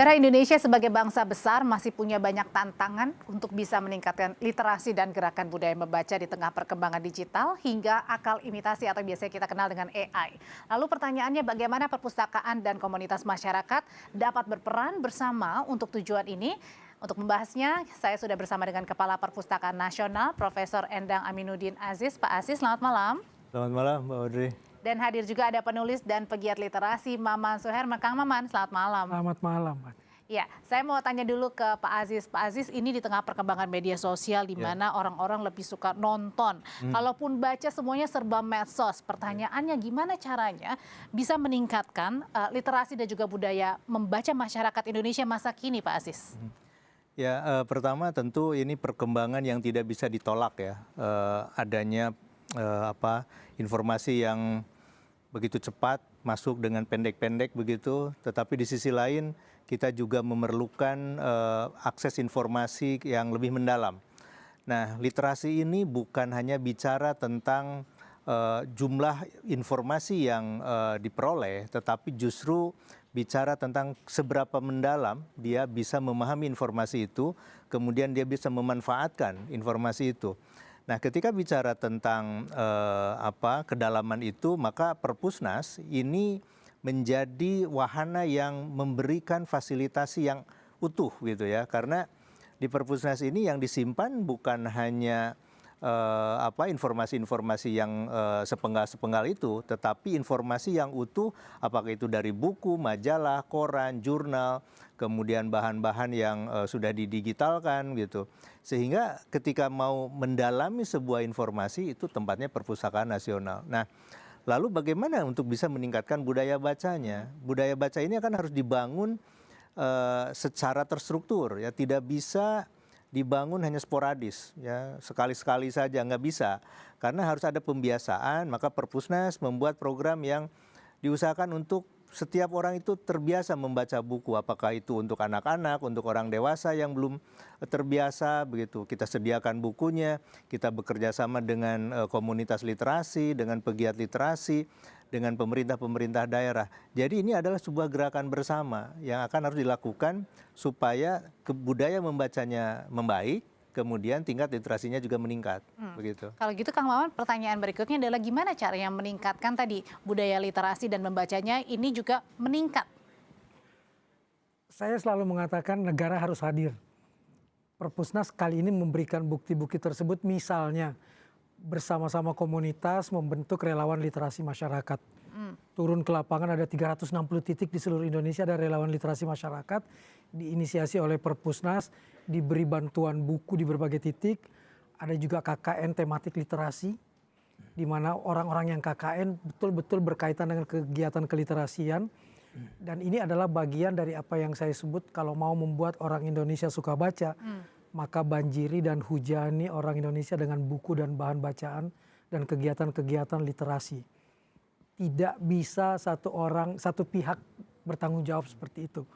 Negara Indonesia sebagai bangsa besar masih punya banyak tantangan untuk bisa meningkatkan literasi dan gerakan budaya membaca di tengah perkembangan digital hingga akal imitasi atau biasanya kita kenal dengan AI. Lalu pertanyaannya bagaimana perpustakaan dan komunitas masyarakat dapat berperan bersama untuk tujuan ini? Untuk membahasnya, saya sudah bersama dengan Kepala Perpustakaan Nasional, Profesor Endang Aminuddin Aziz. Pak Aziz, selamat malam. Selamat malam, Mbak Audrey. Dan hadir juga ada penulis dan pegiat literasi Maman Suherman. Kang Maman, selamat malam. Selamat malam, Pak. Ya, saya mau tanya dulu ke Pak Aziz. Pak Aziz, ini di tengah perkembangan media sosial di mana orang-orang lebih suka nonton. Kalaupun baca semuanya serba medsos. Pertanyaannya gimana caranya bisa meningkatkan literasi dan juga budaya membaca masyarakat Indonesia masa kini, Pak Aziz? Ya, pertama tentu ini perkembangan yang tidak bisa ditolak ya. Adanya informasi yang begitu cepat masuk dengan pendek-pendek begitu, tetapi di sisi lain kita juga memerlukan akses informasi yang lebih mendalam. Nah, literasi ini bukan hanya bicara tentang jumlah informasi yang diperoleh, tetapi justru bicara tentang seberapa mendalam dia bisa memahami informasi itu, kemudian dia bisa memanfaatkan informasi itu. Nah, ketika bicara tentang kedalaman itu, maka Perpusnas ini menjadi wahana yang memberikan fasilitasi yang utuh gitu ya. Karena di Perpusnas ini yang disimpan bukan hanya informasi-informasi yang sepenggal-sepenggal itu, tetapi informasi yang utuh, apakah itu dari buku, majalah, koran, jurnal, kemudian bahan-bahan yang sudah didigitalkan gitu. Sehingga ketika mau mendalami sebuah informasi itu tempatnya Perpustakaan Nasional. Nah, lalu bagaimana untuk bisa meningkatkan budaya bacanya? Budaya baca ini akan harus dibangun secara terstruktur ya, tidak bisa dibangun hanya sporadis ya, sekali-sekali saja nggak bisa, karena harus ada pembiasaan. Maka Perpusnas membuat program yang diusahakan untuk setiap orang itu terbiasa membaca buku, apakah itu untuk anak-anak, untuk orang dewasa yang belum terbiasa begitu. Kita sediakan bukunya, kita bekerja sama dengan komunitas literasi, dengan pegiat literasi, dengan pemerintah-pemerintah daerah. Jadi ini adalah sebuah gerakan bersama yang akan harus dilakukan supaya budaya membacanya membaik, kemudian tingkat literasinya juga meningkat. Begitu. Kalau gitu Kang Maman, pertanyaan berikutnya adalah gimana caranya meningkatkan tadi budaya literasi dan membacanya ini juga meningkat? Saya selalu mengatakan negara harus hadir. Perpusnas kali ini memberikan bukti-bukti tersebut, misalnya bersama-sama komunitas membentuk relawan literasi masyarakat. Turun ke lapangan, ada 360 titik di seluruh Indonesia, ada relawan literasi masyarakat, diinisiasi oleh Perpusnas, diberi bantuan buku di berbagai titik. Ada juga KKN tematik literasi, di mana orang-orang yang KKN betul-betul berkaitan dengan kegiatan keliterasian. Dan ini adalah bagian dari apa yang saya sebut, kalau mau membuat orang Indonesia suka baca, maka banjiri dan hujani orang Indonesia dengan buku dan bahan bacaan dan kegiatan-kegiatan literasi. Tidak bisa satu pihak bertanggung jawab seperti itu.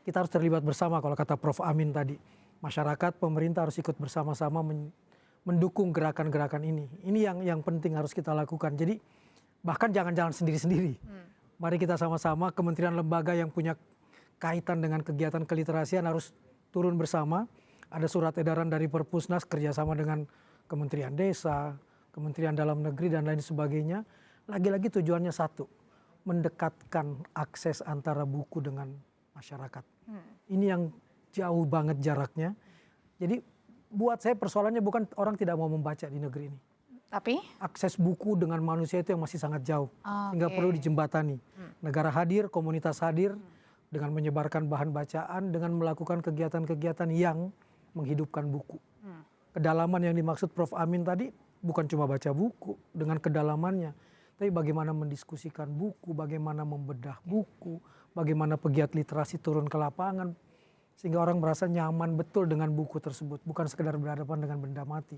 Kita harus terlibat bersama, kalau kata Prof. Amin tadi. Masyarakat, pemerintah harus ikut bersama-sama mendukung gerakan-gerakan ini. Ini yang penting harus kita lakukan. Jadi bahkan jangan sendiri-sendiri. Mari kita sama-sama, kementerian lembaga yang punya kaitan dengan kegiatan keliterasian harus turun bersama. Ada surat edaran dari Perpusnas kerjasama dengan Kementerian Desa, Kementerian Dalam Negeri dan lain sebagainya. Lagi-lagi tujuannya satu, mendekatkan akses antara buku dengan masyarakat. Ini yang jauh banget jaraknya. Jadi buat saya persoalannya bukan orang tidak mau membaca di negeri ini. Tapi? Akses buku dengan manusia itu yang masih sangat jauh. Sehingga perlu dijembatani. Negara hadir, komunitas hadir dengan menyebarkan bahan bacaan, dengan melakukan kegiatan-kegiatan yang menghidupkan buku. Kedalaman yang dimaksud Prof. Amin tadi bukan cuma baca buku dengan kedalamannya, tapi bagaimana mendiskusikan buku, bagaimana membedah buku, bagaimana pegiat literasi turun ke lapangan, sehingga orang merasa nyaman betul dengan buku tersebut. Bukan sekedar berhadapan dengan benda mati,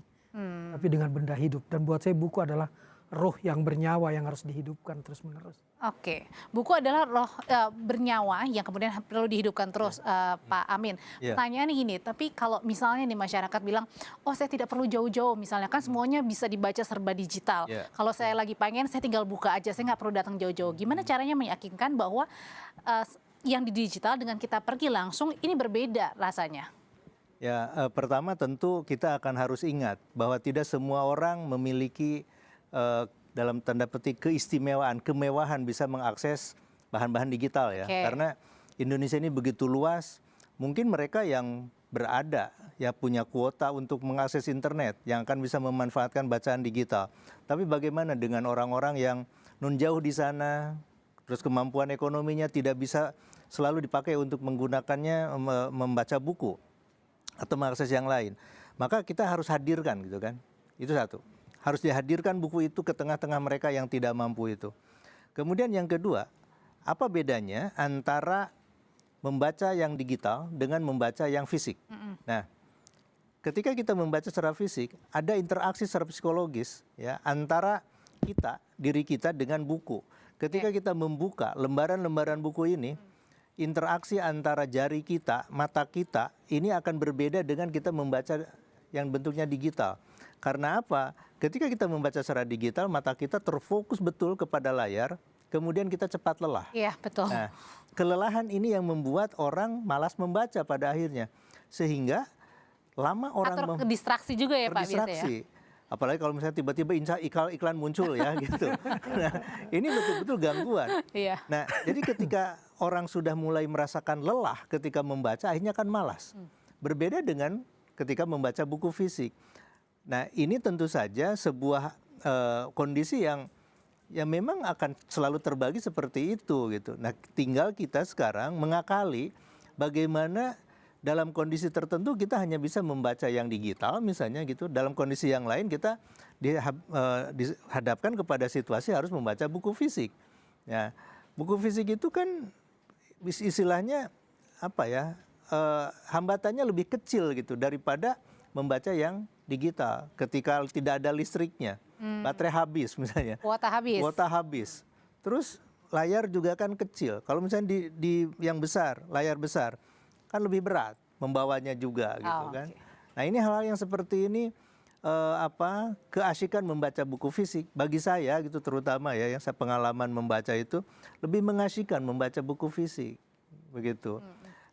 tapi dengan benda hidup. Dan buat saya buku adalah roh yang bernyawa yang harus dihidupkan terus-menerus. Oke, buku adalah roh bernyawa yang kemudian perlu dihidupkan terus, Pak Amin. Pertanyaannya gini, tapi kalau misalnya nih masyarakat bilang, oh saya tidak perlu jauh-jauh, misalnya kan semuanya bisa dibaca serba digital. Kalau saya lagi pengen, saya tinggal buka aja, saya nggak perlu datang jauh-jauh. Gimana caranya meyakinkan bahwa yang di digital dengan kita pergi langsung ini berbeda rasanya? Ya, pertama tentu kita akan harus ingat bahwa tidak semua orang memiliki dalam tanda petik kemewahan bisa mengakses bahan-bahan digital ya. Oke. Karena Indonesia ini begitu luas, mungkin mereka yang berada ya punya kuota untuk mengakses internet yang akan bisa memanfaatkan bacaan digital. Tapi bagaimana dengan orang-orang yang nun jauh di sana, terus kemampuan ekonominya tidak bisa selalu dipakai untuk menggunakannya membaca buku atau mengakses yang lain. Maka kita harus hadirkan gitu kan. Itu satu. Harus dihadirkan buku itu ke tengah-tengah mereka yang tidak mampu itu. Kemudian yang kedua, apa bedanya antara membaca yang digital dengan membaca yang fisik? Nah, ketika kita membaca secara fisik, ada interaksi secara psikologis ya antara diri kita dengan buku. Ketika kita membuka lembaran-lembaran buku ini, interaksi antara jari kita, mata kita, ini akan berbeda dengan kita membaca yang bentuknya digital. Karena apa? Ketika kita membaca secara digital, mata kita terfokus betul kepada layar, kemudian kita cepat lelah. Iya, betul. Nah, kelelahan ini yang membuat orang malas membaca pada akhirnya. Sehingga lama orang Atau distraksi juga ya Pak biasanya ya? terdistraksi. Apalagi kalau misalnya tiba-tiba iklan muncul ya gitu. Nah, ini betul-betul gangguan. Iya. Nah, jadi ketika orang sudah mulai merasakan lelah ketika membaca, akhirnya kan malas. Berbeda dengan ketika membaca buku fisik. Nah, ini tentu saja sebuah kondisi yang ya memang akan selalu terbagi seperti itu gitu. Nah, tinggal kita sekarang mengakali bagaimana dalam kondisi tertentu kita hanya bisa membaca yang digital misalnya gitu. Dalam kondisi yang lain kita dihadapkan kepada situasi harus membaca buku fisik. Ya, buku fisik itu kan istilahnya apa ya? Hambatannya lebih kecil gitu daripada membaca yang digital. Ketika tidak ada listriknya, baterai habis misalnya. Kuota habis. Kuota habis. Terus layar juga kan kecil. Kalau misalnya di yang besar, layar besar, kan lebih berat membawanya juga gitu kan. Okay. Nah ini hal-hal yang seperti ini keasikan membaca buku fisik bagi saya gitu terutama ya yang saya pengalaman membaca itu lebih mengasihkan membaca buku fisik begitu.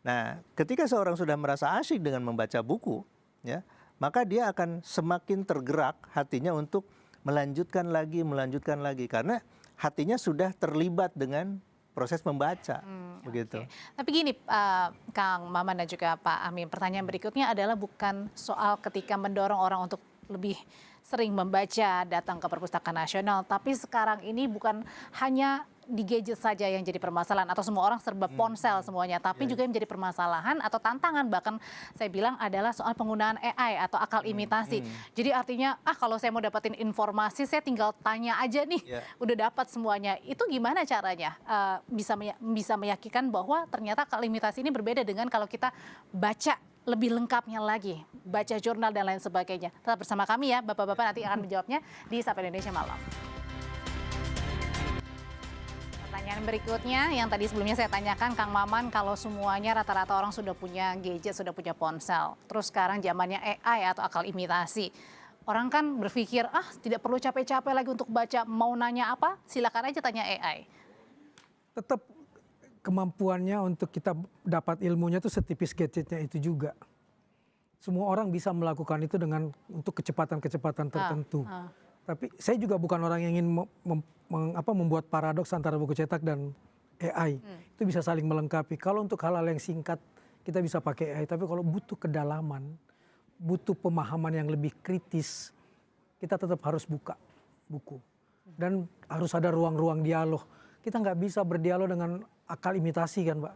Nah ketika seorang sudah merasa asyik dengan membaca buku ya maka dia akan semakin tergerak hatinya untuk melanjutkan lagi karena hatinya sudah terlibat dengan proses membaca, begitu. Okay. Tapi gini, Kang Maman dan juga Pak Amin, pertanyaan berikutnya adalah bukan soal ketika mendorong orang untuk lebih sering membaca, datang ke perpustakaan nasional, tapi sekarang ini bukan hanya di gadget saja yang jadi permasalahan atau semua orang serba ponsel semuanya, tapi juga yang menjadi permasalahan atau tantangan bahkan saya bilang adalah soal penggunaan AI atau akal imitasi. Jadi artinya kalau saya mau dapetin informasi saya tinggal tanya aja nih, udah dapat semuanya. Itu gimana caranya bisa meyakinkan bahwa ternyata akal imitasi ini berbeda dengan kalau kita baca lebih lengkapnya lagi, baca jurnal dan lain sebagainya. Tetap bersama kami ya, Bapak-bapak nanti akan menjawabnya di Sapa Indonesia Malam. Pertanyaan berikutnya yang tadi sebelumnya saya tanyakan Kang Maman, kalau semuanya rata-rata orang sudah punya gadget, sudah punya ponsel, terus sekarang zamannya AI atau akal imitasi. Orang kan berpikir, tidak perlu capek-capek lagi untuk baca, mau nanya apa, silakan aja tanya AI. Tetap kemampuannya untuk kita dapat ilmunya itu setipis gadgetnya itu juga. Semua orang bisa melakukan itu dengan untuk kecepatan-kecepatan tertentu. Tapi saya juga bukan orang yang ingin membuat paradoks antara buku cetak dan AI. Itu bisa saling melengkapi. Kalau untuk hal-hal yang singkat kita bisa pakai AI. Tapi kalau butuh kedalaman, butuh pemahaman yang lebih kritis, kita tetap harus buka buku. Dan harus ada ruang-ruang dialog. Kita nggak bisa berdialog dengan akal imitasi kan Mbak.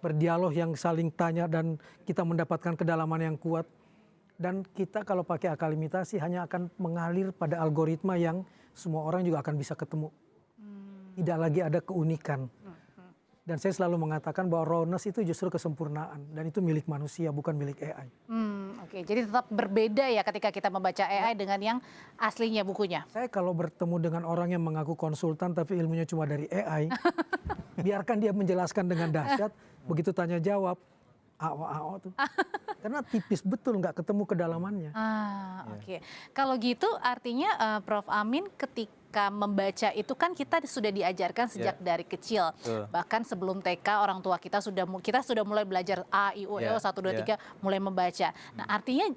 Berdialog yang saling tanya dan kita mendapatkan kedalaman yang kuat. Dan kita kalau pakai akal imitasi hanya akan mengalir pada algoritma yang semua orang juga akan bisa ketemu. Tidak lagi ada keunikan. Dan saya selalu mengatakan bahwa rawness itu justru kesempurnaan. Dan itu milik manusia, bukan milik AI. Oke, jadi tetap berbeda ya ketika kita membaca AI dengan yang aslinya bukunya. Saya kalau bertemu dengan orang yang mengaku konsultan tapi ilmunya cuma dari AI, biarkan dia menjelaskan dengan dahsyat, begitu tanya jawab, AO tuh. Karena tipis betul, nggak ketemu kedalamannya. Oke. Kalau gitu artinya Prof. Amin ketika ketika membaca itu kan kita sudah diajarkan sejak dari kecil. Bahkan sebelum TK orang tua kita sudah mulai belajar A, I, U, E, O, 1, 2, 3 mulai membaca. Nah, artinya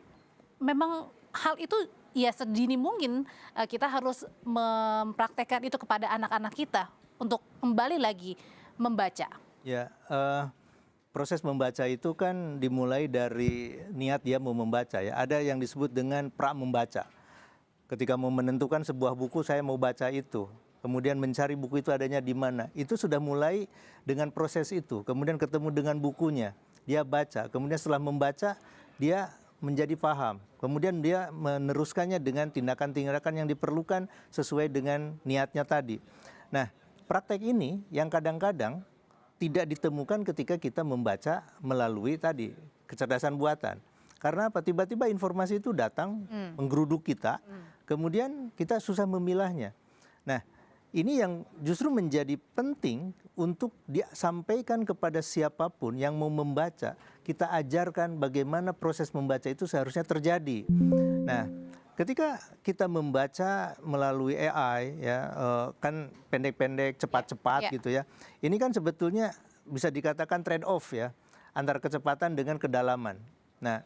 memang hal itu ya sedini mungkin kita harus mempraktekkan itu kepada anak-anak kita untuk kembali lagi membaca. Ya, proses membaca itu kan dimulai dari niat dia mau membaca ya. Ada yang disebut dengan pra membaca. Ketika mau menentukan sebuah buku, saya mau baca itu. Kemudian mencari buku itu adanya di mana. Itu sudah mulai dengan proses itu. Kemudian ketemu dengan bukunya, dia baca. Kemudian setelah membaca, dia menjadi paham. Kemudian dia meneruskannya dengan tindakan-tindakan yang diperlukan sesuai dengan niatnya tadi. Nah, praktek ini yang kadang-kadang tidak ditemukan ketika kita membaca melalui tadi kecerdasan buatan. Karena apa? Tiba-tiba informasi itu datang menggeruduk kita, kemudian kita susah memilahnya. Nah, ini yang justru menjadi penting untuk disampaikan kepada siapapun yang mau membaca. Kita ajarkan bagaimana proses membaca itu seharusnya terjadi. Nah, ketika kita membaca melalui AI, ya kan pendek-pendek, cepat-cepat gitu ya. Ini kan sebetulnya bisa dikatakan trade off ya antara kecepatan dengan kedalaman. Nah,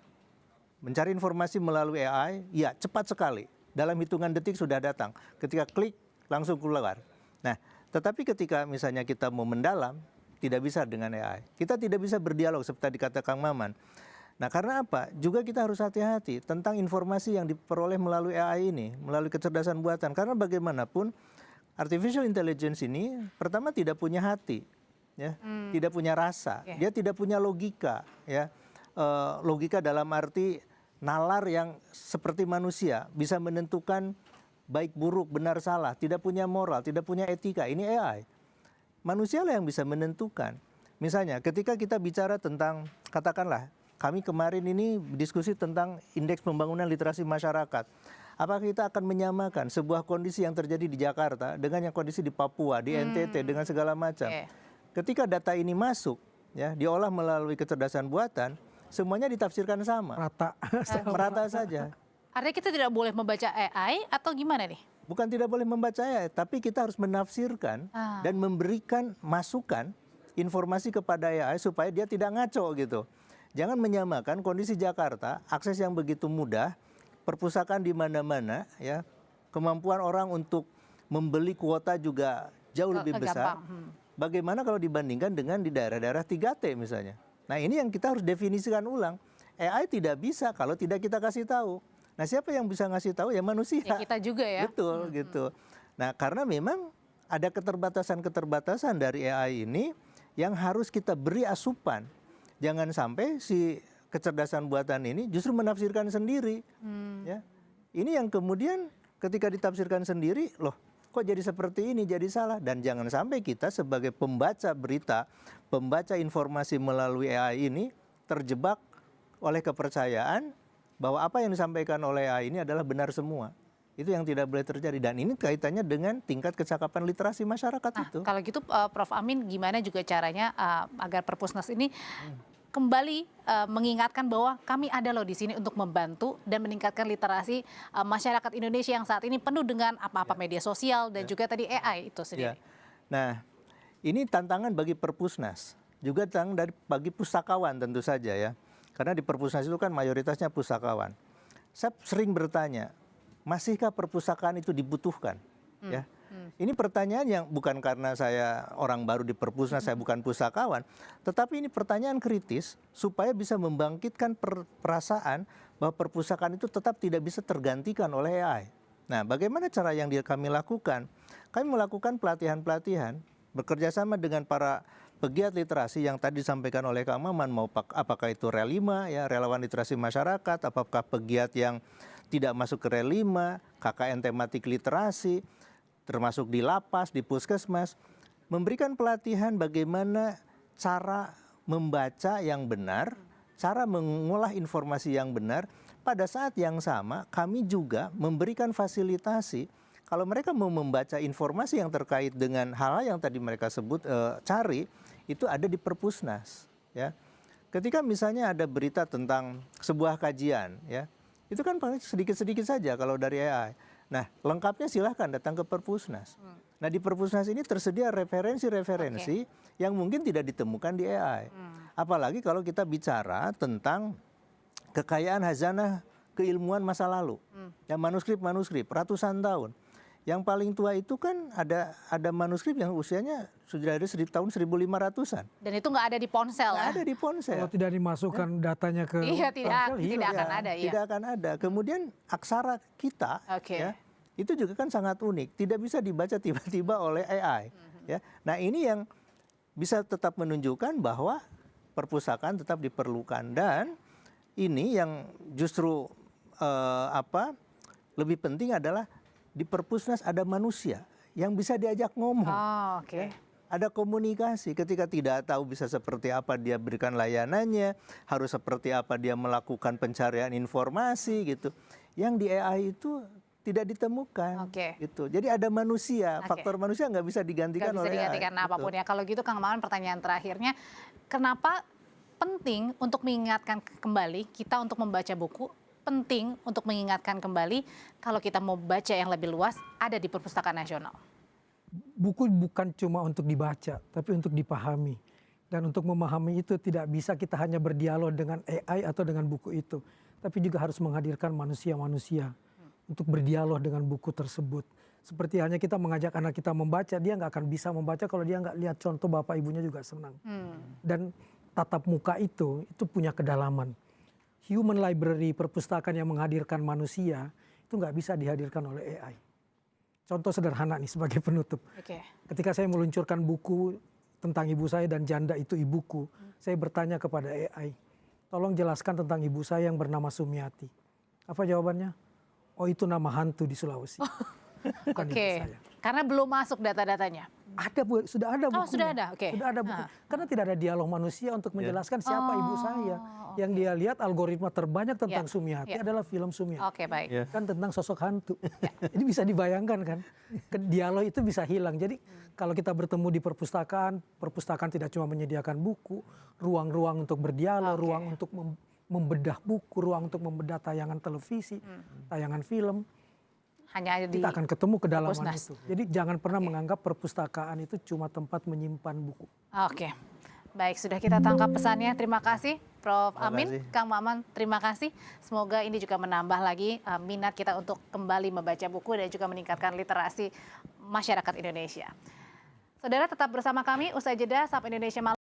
mencari informasi melalui AI, ya cepat sekali. Dalam hitungan detik sudah datang. Ketika klik, langsung keluar. Nah, tetapi ketika misalnya kita mau mendalam, tidak bisa dengan AI. Kita tidak bisa berdialog seperti dikata Kang Maman. Nah, karena apa? Juga kita harus hati-hati tentang informasi yang diperoleh melalui AI ini, melalui kecerdasan buatan. Karena bagaimanapun, artificial intelligence ini pertama tidak punya hati, ya, tidak punya rasa, dia tidak punya logika, ya, logika dalam arti nalar yang seperti manusia, bisa menentukan baik buruk, benar salah, tidak punya moral, tidak punya etika. Ini AI. Manusia lah yang bisa menentukan. Misalnya ketika kita bicara tentang, katakanlah, kami kemarin ini diskusi tentang indeks pembangunan literasi masyarakat. Apakah kita akan menyamakan sebuah kondisi yang terjadi di Jakarta dengan yang kondisi di Papua, di NTT, dengan segala macam. Ketika data ini masuk, ya, diolah melalui kecerdasan buatan, semuanya ditafsirkan sama. Merata saja. Artinya kita tidak boleh membaca AI atau gimana nih? Bukan tidak boleh membaca AI, tapi kita harus menafsirkan dan memberikan masukan informasi kepada AI supaya dia tidak ngaco gitu. Jangan menyamakan kondisi Jakarta, akses yang begitu mudah, perpustakaan di mana-mana, ya, kemampuan orang untuk membeli kuota juga jauh lebih besar. Bagaimana kalau dibandingkan dengan di daerah-daerah 3T misalnya? Nah, ini yang kita harus definisikan ulang. AI tidak bisa kalau tidak kita kasih tahu. Nah, siapa yang bisa ngasih tahu? Ya manusia. Ya kita juga ya. Betul, gitu. Nah, karena memang ada keterbatasan-keterbatasan dari AI ini yang harus kita beri asupan. Jangan sampai si kecerdasan buatan ini justru menafsirkan sendiri. Ya. Ini yang kemudian ketika ditafsirkan sendiri, loh kok jadi seperti ini, jadi salah. Dan jangan sampai kita sebagai pembaca berita, pembaca informasi melalui AI ini terjebak oleh kepercayaan bahwa apa yang disampaikan oleh AI ini adalah benar semua. Itu yang tidak boleh terjadi. Dan ini kaitannya dengan tingkat kecakapan literasi masyarakat itu. Kalau gitu Prof. Amin, gimana juga caranya agar Perpusnas ini kembali mengingatkan bahwa kami ada loh di sini untuk membantu dan meningkatkan literasi masyarakat Indonesia yang saat ini penuh dengan apa-apa media sosial dan juga tadi AI itu sendiri. Nah, ini tantangan bagi Perpusnas, juga tantangan bagi pustakawan tentu saja ya. Karena di Perpusnas itu kan mayoritasnya pustakawan. Saya sering bertanya, masihkah perpustakaan itu dibutuhkan? Ya. Ini pertanyaan yang bukan karena saya orang baru di Perpusnas, saya bukan pustakawan, tetapi ini pertanyaan kritis supaya bisa membangkitkan perasaan bahwa perpustakaan itu tetap tidak bisa tergantikan oleh AI. Nah, bagaimana cara yang kami lakukan? Kami melakukan pelatihan-pelatihan bekerjasama dengan para pegiat literasi yang tadi disampaikan oleh Kang Maman, mau apakah itu Rel 5, ya, relawan literasi masyarakat, apakah pegiat yang tidak masuk ke Rel 5, KKN tematik literasi, termasuk di lapas, di puskesmas, memberikan pelatihan bagaimana cara membaca yang benar, cara mengolah informasi yang benar. Pada saat yang sama, kami juga memberikan fasilitasi kalau mereka mau membaca informasi yang terkait dengan hal-hal yang tadi mereka sebut cari, itu ada di Perpusnas. Ya. Ketika misalnya ada berita tentang sebuah kajian, ya, itu kan paling sedikit-sedikit saja kalau dari AI. Nah, lengkapnya silahkan datang ke Perpusnas. Nah, di Perpusnas ini tersedia referensi-referensi yang mungkin tidak ditemukan di AI. Apalagi kalau kita bicara tentang kekayaan hazanah keilmuan masa lalu. Ya, manuskrip-manuskrip ratusan tahun. Yang paling tua itu kan ada manuskrip yang usianya sudah dari tahun 1500-an. Dan itu nggak ada di ponsel Nggak ya? ada di ponsel. Kalau tidak dimasukkan datanya ke Iya, ponsel, hilang. tidak akan ada. Iya. Tidak akan ada. Kemudian aksara kita, Oke. ya, itu juga kan sangat unik. Tidak bisa dibaca tiba-tiba oleh AI. Ya. Nah, ini yang bisa tetap menunjukkan bahwa perpustakaan tetap diperlukan. Dan ini yang justru lebih penting adalah di Perpusnas ada manusia yang bisa diajak ngomong. Oh, oke. Ada komunikasi, ketika tidak tahu bisa seperti apa dia berikan layanannya, harus seperti apa dia melakukan pencarian informasi gitu. Yang di AI itu tidak ditemukan. Oke. Gitu. Jadi ada manusia, Oke. faktor manusia nggak bisa digantikan Nggak bisa oleh digantikan AI. apapun Betul. ya. Kalau gitu Kang Maman, pertanyaan terakhirnya, kenapa penting untuk mengingatkan kembali kita untuk membaca buku, penting untuk mengingatkan kembali kalau kita mau baca yang lebih luas ada di Perpustakaan Nasional? Buku bukan cuma untuk dibaca, tapi untuk dipahami. Dan untuk memahami itu tidak bisa kita hanya berdialog dengan AI atau dengan buku itu. Tapi juga harus menghadirkan manusia-manusia untuk berdialog dengan buku tersebut. Seperti hanya kita mengajak anak kita membaca, dia nggak akan bisa membaca kalau dia nggak lihat contoh bapak ibunya juga senang. Dan tatap muka itu punya kedalaman. Human library, perpustakaan yang menghadirkan manusia, itu nggak bisa dihadirkan oleh AI. Contoh sederhana nih sebagai penutup. Oke. Ketika saya meluncurkan buku tentang ibu saya dan janda itu ibuku, saya bertanya kepada AI, tolong jelaskan tentang ibu saya yang bernama Sumiati. Apa jawabannya? Oh, itu nama hantu di Sulawesi. Bukan ibu Oke. saya. Karena belum masuk data-datanya. Ada, Bu, sudah ada bukunya. Oh, sudah ada. Oke. Sudah ada buku. Karena tidak ada dialog manusia untuk menjelaskan siapa ibu saya. Yang dia lihat algoritma terbanyak tentang Sumiati adalah film Sumiati. Oke, baik. Kan tentang sosok hantu. Jadi bisa dibayangkan kan, dialog itu bisa hilang. Jadi kalau kita bertemu di perpustakaan, perpustakaan tidak cuma menyediakan buku, ruang-ruang untuk berdialog, ruang untuk membedah buku, ruang untuk membedah tayangan televisi, tayangan film. Hanya ada di Kita akan ketemu kedalaman Perpusnas. itu. Jadi jangan pernah menganggap perpustakaan itu cuma tempat menyimpan buku. Oke. Baik, sudah kita tangkap pesannya. Terima kasih Prof. Terima Amin, kasih. Kang Maman, terima kasih. Semoga ini juga menambah lagi minat kita untuk kembali membaca buku dan juga meningkatkan literasi masyarakat Indonesia. Saudara tetap bersama kami, usai jeda, Sapa Indonesia Malam.